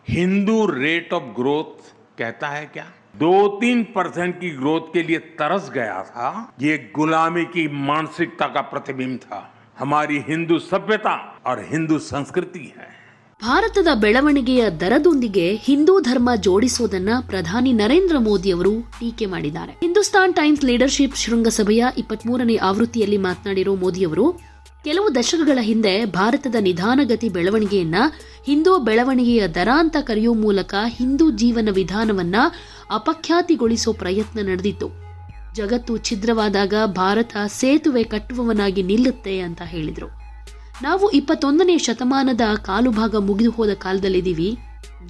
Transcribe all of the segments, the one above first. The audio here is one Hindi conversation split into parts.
हिंदू रेट ऑफ ग्रोथ कहता है क्या? 2-3% की ग्रोथ के लिए तरस गया था। ये गुलामी की मानसिकता का प्रतिबिंब था। हमारी हिंदू सभ्यता और हिंदू संस्कृति है। ಭಾರತದ ಬೆಳವಣಿಗೆಯ ದರದೊಂದಿಗೆ ಹಿಂದೂ ಧರ್ಮ ಜೋಡಿಸೋದನ್ನ ಪ್ರಧಾನಿ ನರೇಂದ್ರ ಮೋದಿ ಅವರು ಟೀಕೆ ಮಾಡಿದ್ದಾರೆ. ಹಿಂದೂಸ್ತಾನ್ ಟೈಮ್ಸ್ ಲೀಡರ್ಶಿಪ್ ಶೃಂಗಸಭೆಯ 23ನೇ ಆವೃತ್ತಿಯಲ್ಲಿ ಮಾತನಾಡಿರೋ ಮೋದಿ ಅವರು ಕೆಲವು ದಶಕಗಳ ಹಿಂದೆ ಭಾರತದ ನಿಧಾನಗತಿ ಬೆಳವಣಿಗೆಯನ್ನ ಹಿಂದೂ ಬೆಳವಣಿಗೆಯ ದರ ಅಂತ ಕರೆಯುವ ಮೂಲಕ ಹಿಂದೂ ಜೀವನ ವಿಧಾನವನ್ನ ಅಪಖ್ಯಾತಿಗೊಳಿಸೋ ಪ್ರಯತ್ನ ನಡೆದಿತ್ತು. ಜಗತ್ತು ಛಿದ್ರವಾದಾಗ ಭಾರತ ಸೇತುವೆ ಕಟ್ಟುವವನಾಗಿ ನಿಲ್ಲುತ್ತೆ ಅಂತ ಹೇಳಿದ್ರು. ನಾವು 21ನೇ ಶತಮಾನದ ಕಾಲು ಭಾಗ ಮುಗಿದು ಹೋದ ಕಾಲದಲ್ಲಿದ್ದೀವಿ.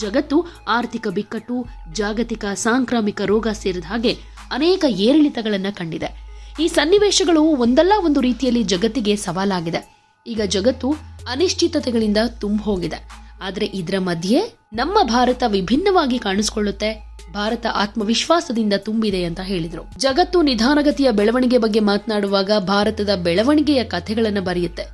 ಜಗತ್ತು ಆರ್ಥಿಕ ಬಿಕ್ಕಟ್ಟು, ಜಾಗತಿಕ ಸಾಂಕ್ರಾಮಿಕ ರೋಗ ಸೇರಿದ ಹಾಗೆ ಅನೇಕ ಏರಿಳಿತಗಳನ್ನು ಕಂಡಿದೆ. ಈ ಸನ್ನಿವೇಶಗಳು ಒಂದಲ್ಲ ಒಂದು ರೀತಿಯಲ್ಲಿ ಜಗತ್ತಿಗೆ ಸವಾಲಾಗಿದೆ. ಈಗ ಜಗತ್ತು ಅನಿಶ್ಚಿತತೆಗಳಿಂದ ತುಂಬ ಹೋಗಿದೆ. ಆದರೆ ಇದರ ಮಧ್ಯೆ ನಮ್ಮ ಭಾರತ ವಿಭಿನ್ನವಾಗಿ ಕಾಣಿಸಿಕೊಳ್ಳುತ್ತೆ. ಭಾರತ ಆತ್ಮವಿಶ್ವಾಸದಿಂದ ತುಂಬಿದೆ ಅಂತ ಹೇಳಿದ್ರು. ಜಗತ್ತು ನಿಧಾನಗತಿಯ ಬೆಳವಣಿಗೆ ಬಗ್ಗೆ ಮಾತನಾಡುವಾಗ ಭಾರತದ ಬೆಳವಣಿಗೆಯ ಕಥೆಗಳನ್ನು ಬರೆಯುತ್ತೆ.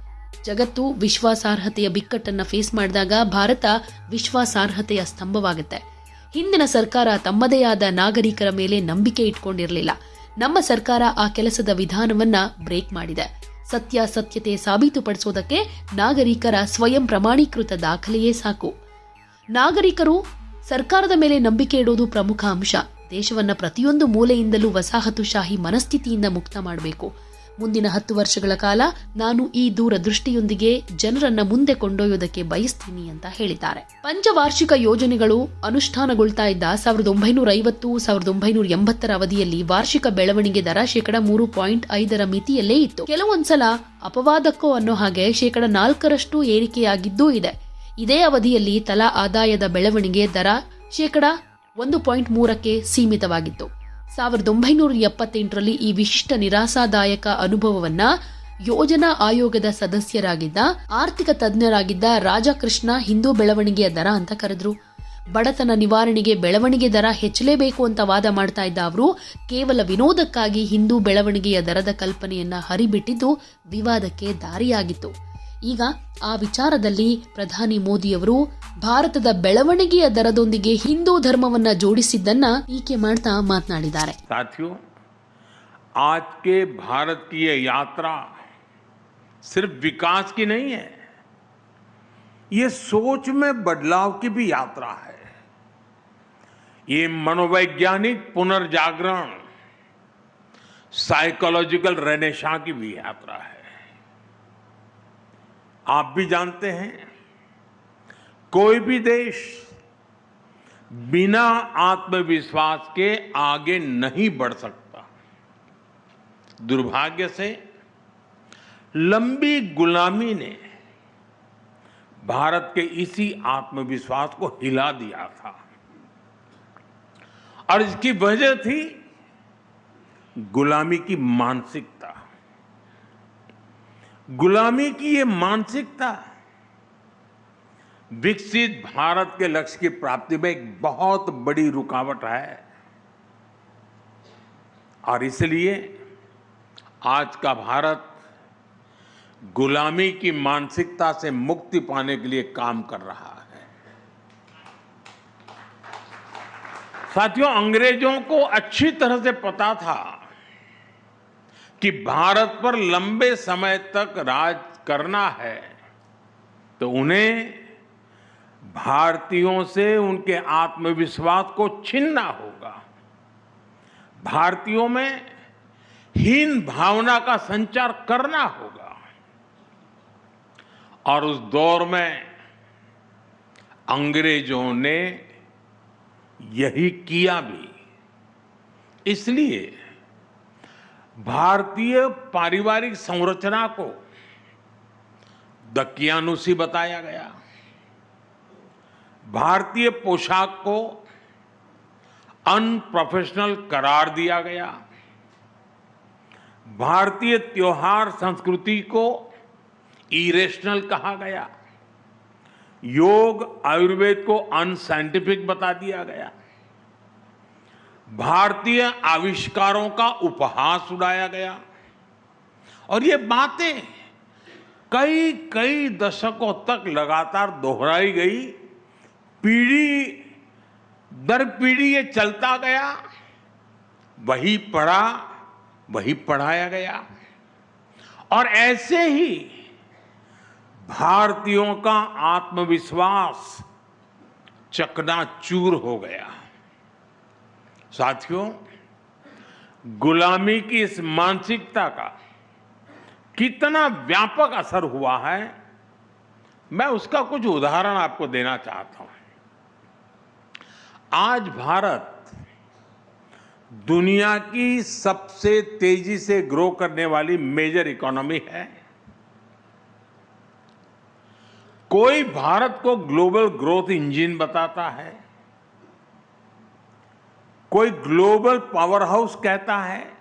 ಜಗತ್ತು ವಿಶ್ವಾಸಾರ್ಹತೆಯ ಬಿಕ್ಕಟ್ಟನ್ನ ಫೇಸ್ ಮಾಡಿದಾಗ ಭಾರತ ವಿಶ್ವಾಸಾರ್ಹತೆಯ ಸ್ತಂಭವಾಗುತ್ತೆ. ಹಿಂದಿನ ಸರ್ಕಾರ ತಮ್ಮದೇ ಆದ ನಾಗರಿಕರ ಮೇಲೆ ನಂಬಿಕೆ ಇಟ್ಕೊಂಡಿರಲಿಲ್ಲ. ನಮ್ಮ ಸರ್ಕಾರ ಆ ಕೆಲಸದ ವಿಧಾನವನ್ನ ಬ್ರೇಕ್ ಮಾಡಿದೆ. ಸತ್ಯಾಸತ್ಯತೆ ಸಾಬೀತುಪಡಿಸೋದಕ್ಕೆ ನಾಗರಿಕರ ಸ್ವಯಂ ಪ್ರಮಾಣೀಕೃತ ದಾಖಲೆಯೇ ಸಾಕು. ನಾಗರಿಕರು ಸರ್ಕಾರದ ಮೇಲೆ ನಂಬಿಕೆ ಇಡೋದು ಪ್ರಮುಖ ಅಂಶ. ದೇಶವನ್ನ ಪ್ರತಿಯೊಂದು ಮೂಲೆಯಿಂದಲೂ ವಸಾಹತುಶಾಹಿ ಮನಸ್ಥಿತಿಯಿಂದ ಮುಕ್ತ ಮಾಡಬೇಕು. ಮುಂದಿನ 10 ವರ್ಷಗಳ ಕಾಲ ನಾನು ಈ ದೂರದೃಷ್ಟಿಯೊಂದಿಗೆ ಜನರನ್ನ ಮುಂದೆ ಕೊಂಡೊಯ್ಯೋದಕ್ಕೆ ಬಯಸ್ತೀನಿ ಅಂತ ಹೇಳಿದ್ದಾರೆ. ಪಂಚವಾರ್ಷಿಕ ಯೋಜನೆಗಳು ಅನುಷ್ಠಾನಗೊಳ್ತಾ ಇದ್ದ 1950-1980 ಅವಧಿಯಲ್ಲಿ ವಾರ್ಷಿಕ ಬೆಳವಣಿಗೆ ದರ 3.5% ಮಿತಿಯಲ್ಲೇ ಇತ್ತು. ಕೆಲವೊಂದ್ಸಲ ಅಪವಾದಕ್ಕೋ ಅನ್ನೋ ಹಾಗೆ 4% ಏರಿಕೆಯಾಗಿದ್ದೂ ಇದೆ. ಇದೇ ಅವಧಿಯಲ್ಲಿ ತಲಾ ಆದಾಯದ ಬೆಳವಣಿಗೆ ದರ 1.3% ಸೀಮಿತವಾಗಿತ್ತು. 1978ರಲ್ಲಿ ಈ ವಿಶಿಷ್ಟ ನಿರಾಸಾದಾಯಕ ಅನುಭವವನ್ನ ಯೋಜನಾ ಆಯೋಗದ ಸದಸ್ಯರಾಗಿದ್ದ ಆರ್ಥಿಕ ತಜ್ಞರಾಗಿದ್ದ ರಾಜಕೃಷ್ಣ ಹಿಂದೂ ಬೆಳವಣಿಗೆಯ ದರ ಅಂತ ಕರೆದ್ರು. ಬಡತನ ನಿವಾರಣೆಗೆ ಬೆಳವಣಿಗೆ ದರ ಹೆಚ್ಚಲೇಬೇಕು ಅಂತ ವಾದ ಮಾಡ್ತಾ ಇದ್ದ ಅವರು ಕೇವಲ ವಿನೋದಕ್ಕಾಗಿ ಹಿಂದೂ ಬೆಳವಣಿಗೆಯ ದರದ ಕಲ್ಪನೆಯನ್ನ ಹರಿಬಿಟ್ಟಿದ್ದು ವಿವಾದಕ್ಕೆ ದಾರಿಯಾಗಿತ್ತು. ಈಗ ಆ ವಿಚಾರದಲ್ಲಿ ಪ್ರಧಾನಿ ಮೋದಿಯವರು ಭಾರತದ ಬೆಳವಣಿಗೆಯ ದರದೊಂದಿಗೆ ಹಿಂದೂ ಧರ್ಮವನ್ನ ಜೋಡಿಸಿದ್ದನ್ನ ಟೀಕೆ ಮಾಡ್ತಾ ಮಾತನಾಡಿದ್ದಾರೆ. साथियों, आज के भारत की ये यात्रा सिर्फ विकास की नहीं है, ये सोच में बदलाव की भी यात्रा है. ये मनोवैज्ञानिक पुनर्जागरण, साइकोलॉजिकल रेनेसां की भी यात्रा है. आप भी जानते हैं, कोई भी देश बिना आत्मविश्वास के आगे नहीं बढ़ सकता. दुर्भाग्य से लंबी गुलामी ने भारत के इसी आत्मविश्वास को हिला दिया था और इसकी वजह थी गुलामी की मानसिकता. गुलामी की ये मानसिकता विकसित भारत के लक्ष्य की प्राप्ति में एक बहुत बड़ी रुकावट है और इसलिए आज का भारत गुलामी की मानसिकता से मुक्ति पाने के लिए काम कर रहा है. साथियों, अंग्रेजों को अच्छी तरह से पता था कि भारत पर लंबे समय तक राज करना है तो उन्हें भारतीयों से उनके आत्मविश्वास को छीनना होगा. भारतीयों में हीन भावना का संचार करना होगा और उस दौर में अंग्रेजों ने यही किया भी. इसलिए भारतीय पारिवारिक संरचना को दकियानुसी बताया गया. भारतीय पोशाक को अनप्रोफेशनल करार दिया गया. भारतीय त्योहार संस्कृति को इरेशनल कहा गया. योग आयुर्वेद को अनसाइंटिफिक बता दिया गया. भारतीय आविष्कारों का उपहास उड़ाया गया और ये बातें कई दशकों तक लगातार दोहराई गई पीढ़ी दर पीढ़ी ये चलता गया, वही पढ़ा, वही पढ़ाया गया, और ऐसे ही भारतीयों का आत्मविश्वास चकनाचूर हो गया। साथियों, गुलामी की इस मानसिकता का कितना व्यापक असर हुआ है, मैं उसका कुछ उदाहरण आपको देना चाहता हूं। आज भारत दुनिया की सबसे तेजी से ग्रो करने वाली मेजर इकोनॉमी है। कोई भारत को ग्लोबल ग्रोथ इंजन बताता है, कोई ग्लोबल पावर हाउस कहता है।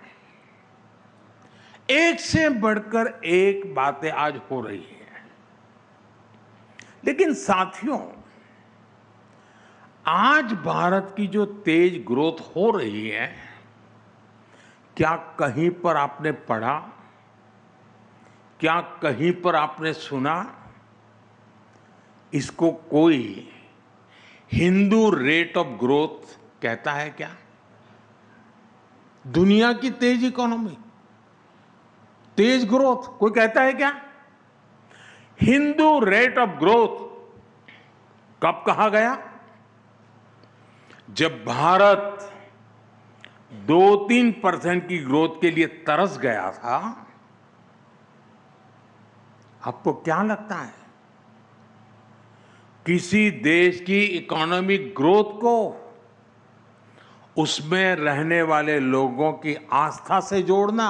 एक से बढ़कर एक बातें आज हो रही हैं। लेकिन साथियों, आज भारत की जो तेज ग्रोथ हो रही है, क्या कहीं पर आपने पढ़ा, क्या कहीं पर आपने सुना, इसको कोई हिंदू रेट ऑफ ग्रोथ कहता है क्या? दुनिया की तेज इकोनॉमी, तेज ग्रोथ कोई कहता है क्या? हिंदू रेट ऑफ ग्रोथ कब कहा गया? जब भारत 2-3% की ग्रोथ के लिए तरस गया था। आपको क्या लगता है, किसी देश की इकोनॉमिक ग्रोथ को उसमें रहने वाले लोगों की आस्था से जोड़ना,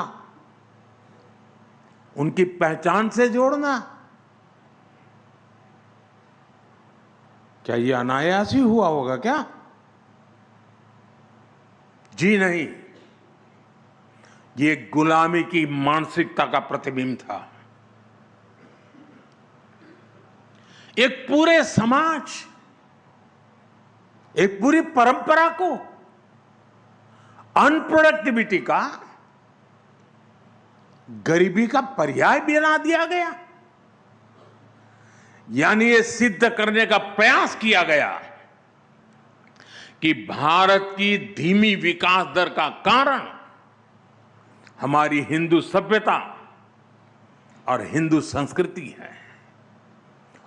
उनकी पहचान से जोड़ना, क्या ये अनायास ही हुआ होगा क्या? जी नहीं, ये गुलामी की मानसिकता का प्रतिबिंब था। एक पूरे समाज, एक पूरी परंपरा को अनप्रोडक्टिविटी का, गरीबी का पर्याय बना दिया गया। यानी ये सिद्ध करने का प्रयास किया गया कि भारत की धीमी विकास दर का कारण हमारी हिंदू सभ्यता और हिंदू संस्कृति है।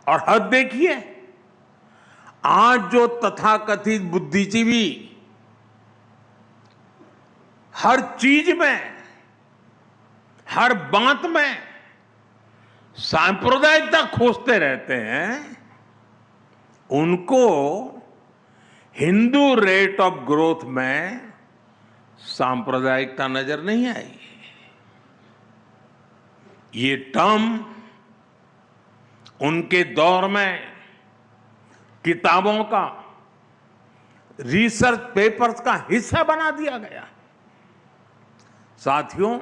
और हद देखिए, आज जो तथाकथित बुद्धिजीवी हर चीज में, हर बात में सांप्रदायिकता खोजते रहते हैं, उनको हिंदू रेट ऑफ ग्रोथ में सांप्रदायिकता नजर नहीं आई। ये टर्म उनके दौर में किताबों का, रिसर्च पेपर्स का हिस्सा बना दिया गया। साथियों,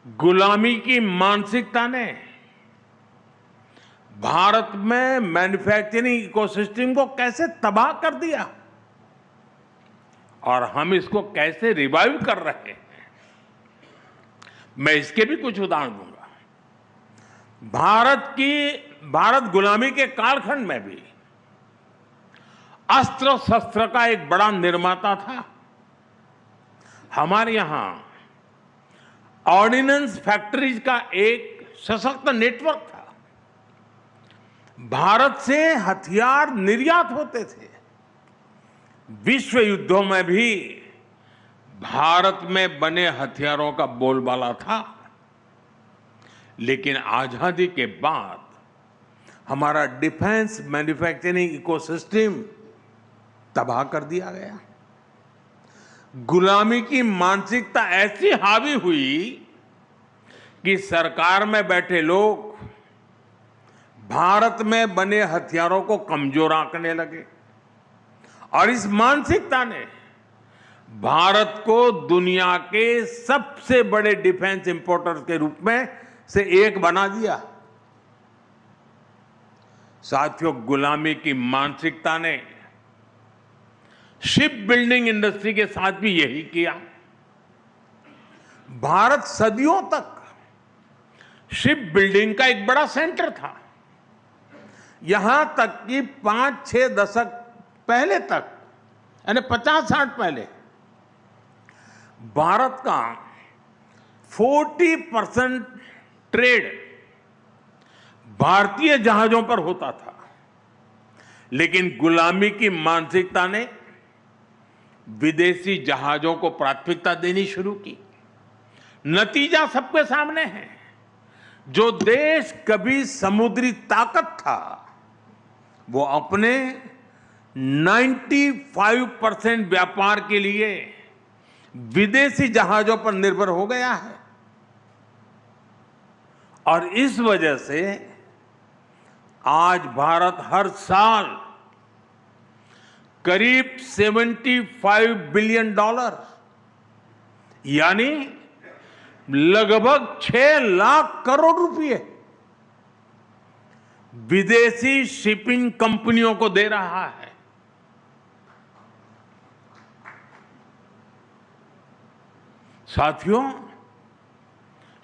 गुलामी की मानसिकता ने भारत में मैन्युफैक्चरिंग इकोसिस्टम को कैसे तबाह कर दिया, और हम इसको कैसे रिवाइव कर रहे हैं, मैं इसके भी कुछ उदाहरण दूंगा। भारत गुलामी के कालखंड में भी अस्त्र शस्त्र का एक बड़ा निर्माता था। हमारे यहां ऑर्डिनेंस फैक्ट्रीज का एक सशक्त नेटवर्क था। भारत से हथियार निर्यात होते थे। विश्व युद्धों में भी भारत में बने हथियारों का बोलबाला था। लेकिन आजादी के बाद हमारा डिफेंस मैन्युफैक्चरिंग इकोसिस्टम तबाह कर दिया गया। गुलामी की मानसिकता ऐसी हावी हुई कि सरकार में बैठे लोग भारत में बने हथियारों को कमजोर आंकने लगे, और इस मानसिकता ने भारत को दुनिया के सबसे बड़े डिफेंस इंपोर्टर के रूप में से एक बना दिया। साथियों, गुलामी की मानसिकता ने शिप बिल्डिंग इंडस्ट्री के साथ भी यही किया। भारत सदियों तक शिप बिल्डिंग का एक बड़ा सेंटर था, यहां तक कि 5-6 दशक पहले तक, यानी 50-60 पहले, भारत का 40% ट्रेड भारतीय जहाजों पर होता था। लेकिन गुलामी की मानसिकता ने विदेशी जहाजों को प्राथमिकता देनी शुरू की। नतीजा सबके सामने है। जो देश कभी समुद्री ताकत था, वो अपने 95% व्यापार के लिए विदेशी जहाजों पर निर्भर हो गया है। और इस वजह से आज भारत हर साल करीब $75 बिलियन, यानी लगभग 6 लाख करोड़ रुपए विदेशी शिपिंग कंपनियों को दे रहा है। साथियों,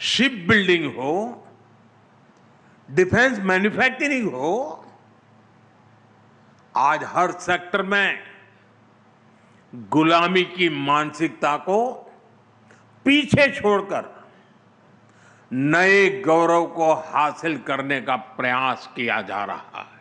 शिप बिल्डिंग हो, डिफेंस मैन्युफैक्चरिंग हो, आज हर सेक्टर में गुलामी की मानसिकता को पीछे छोड़कर नए गौरव को हासिल करने का प्रयास किया जा रहा है।